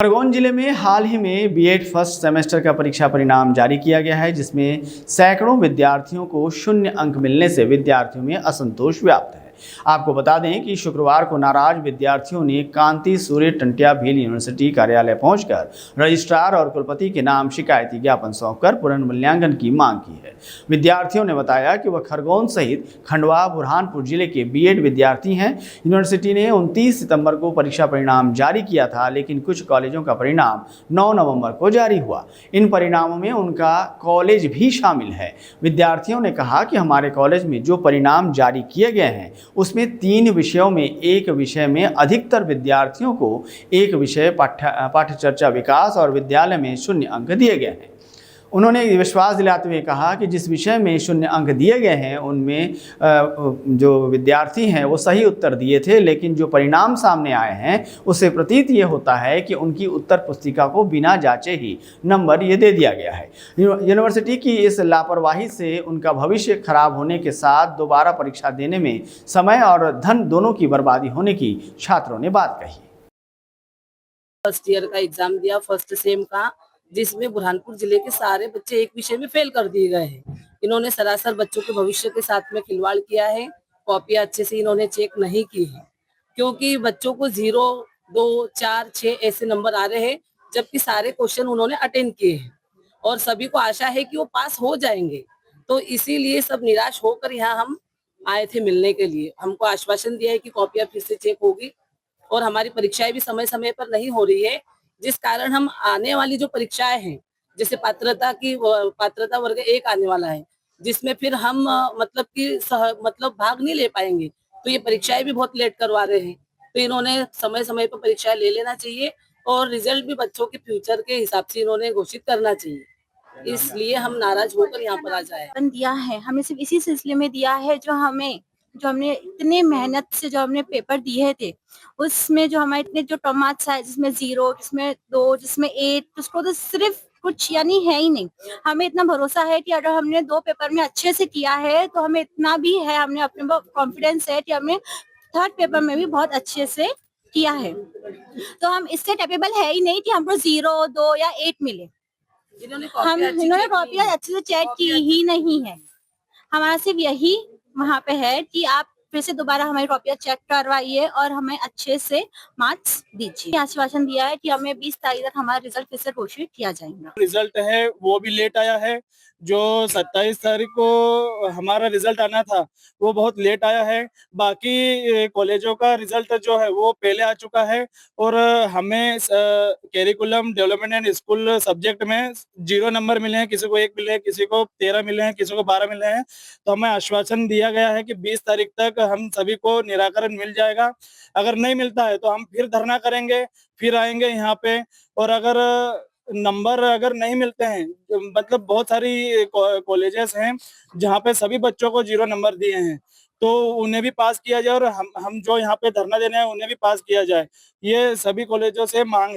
खरगोन जिले में हाल ही में बीएड फर्स्ट सेमेस्टर का परीक्षा परिणाम जारी किया गया है, जिसमें सैकड़ों विद्यार्थियों को शून्य अंक मिलने से विद्यार्थियों में असंतोष व्याप्त है। आपको बता दें कि शुक्रवार को नाराज विद्यार्थियों ने कांति सूर्य टंटिया भील यूनिवर्सिटी कार्यालय पहुंचकर रजिस्ट्रार और कुलपति के नाम शिकायती ज्ञापन सौंपकर पुनर्मूल्यांकन की मांग की है। विद्यार्थियों ने बताया कि वह खरगोन सहित खंडवा बुरहानपुर जिले के बीएड विद्यार्थी हैं। यूनिवर्सिटी ने 29 सितंबर को परीक्षा परिणाम जारी किया था, लेकिन कुछ कॉलेजों का परिणाम 9 नवंबर को जारी हुआ। इन परिणामों में उनका कॉलेज भी शामिल है। विद्यार्थियों ने कहा कि हमारे कॉलेज में जो परिणाम जारी किए गए हैं उसमें 3 विषयों में एक विषय में अधिकतर विद्यार्थियों को एक विषय पाठ्यचर्चा विकास और विद्यालय में शून्य अंक दिए गए हैं। उन्होंने विश्वास दिलाते हुए कहा कि जिस विषय में शून्य अंक दिए गए हैं उनमें जो विद्यार्थी हैं वो सही उत्तर दिए थे, लेकिन जो परिणाम सामने आए हैं उससे प्रतीत ये होता है कि उनकी उत्तर पुस्तिका को बिना जांचे ही नंबर ये दे दिया गया है। यूनिवर्सिटी की इस लापरवाही से उनका भविष्य खराब होने के साथ दोबारा परीक्षा देने में समय और धन दोनों की बर्बादी होने की छात्रों ने बात कही। फर्स्ट ईयर का एग्जाम दिया, फर्स्ट सेम का, जिसमें बुरहानपुर जिले के सारे बच्चे एक विषय में फेल कर दिए गए हैं। इन्होंने सरासर बच्चों के भविष्य के साथ में खिलवाड़ किया है। कॉपियां अच्छे से इन्होंने चेक नहीं की है, क्योंकि बच्चों को 0, 2, 4, 6 ऐसे नंबर आ रहे हैं, जबकि सारे क्वेश्चन उन्होंने अटेंड किए हैं और सभी को आशा है कि वो पास हो जाएंगे। तो इसीलिए सब निराश होकर यहाँ हम आए थे मिलने के लिए। हमको आश्वासन दिया है कि कॉपियां फिर से चेक होगी और हमारी परीक्षाएं भी समय समय पर नहीं हो रही है, जिस कारण हम आने वाली जो परीक्षाएं हैं, जैसे पात्रता वर्ग 1 आने वाला है, जिसमें फिर हम मतलब भाग नहीं ले पाएंगे, तो ये परीक्षाएं भी बहुत लेट करवा रहे हैं। तो इन्होंने समय समय पर परीक्षाएं ले लेना चाहिए और रिजल्ट भी बच्चों के फ्यूचर के हिसाब से इन्होंने घोषित करना चाहिए। इसलिए हम नाराज होकर यहाँ पर आ जाए दिया है। हमने सिर्फ इसी सिलसिले में दिया है जो हमने इतने मेहनत से जो हमने पेपर दिए थे, उसमें जो हमारे इतने जो टॉप मार्क्स आए, जिसमें 0, जिसमें 2, जिसमें 8, उसको तो सिर्फ कुछ यानी है ही नहीं। हमें इतना भरोसा है कि अगर हमने 2 पेपर में अच्छे से किया है तो हमें इतना भी है, हमने अपने कॉन्फिडेंस है कि हमने थर्ड पेपर में भी बहुत अच्छे से किया है। तो हम इससे कैपेबल है ही नहीं कि हमको 0, 2 या 8 मिले। इन्होंने कॉपियां अच्छे से चेक की ही नहीं है। हमारा सिर्फ यही वहाँ पे है कि आप फिर से दोबारा हमारी कॉपियां चेक करवाइए और हमें अच्छे से मार्क्स दीजिए। आश्वासन दिया है कि हमें 20 तारीख तक हमारा रिजल्ट फिर से घोषित किया जाएगा। रिजल्ट है वो भी लेट आया है। जो 27 तारीख को हमारा रिजल्ट आना था वो बहुत लेट आया है। बाकी कॉलेजों का रिजल्ट जो है वो पहले आ चुका है और हमें curriculum development and school subject में 0 नंबर मिले हैं, किसी को 1 मिले हैं, किसी को 13 मिले हैं, किसी को 12 मिले हैं। तो हमें आश्वासन दिया गया है कि 20 तारीख तक हम सभी को निराकरण मिल जाएगा। अगर नहीं मिलता है तो हम फिर धरना करेंगे, फिर आएंगे यहाँ पे। और अगर नहीं मिलते हैं, मतलब बहुत सारी कॉलेजेस हैं जहाँ पे सभी बच्चों को 0 नंबर दिए हैं, तो उन्हें भी पास किया जाए और हम जो यहाँ पे धरना देने हैं उन्हें भी पास किया जाए। ये सभी कॉलेजों से मांग है।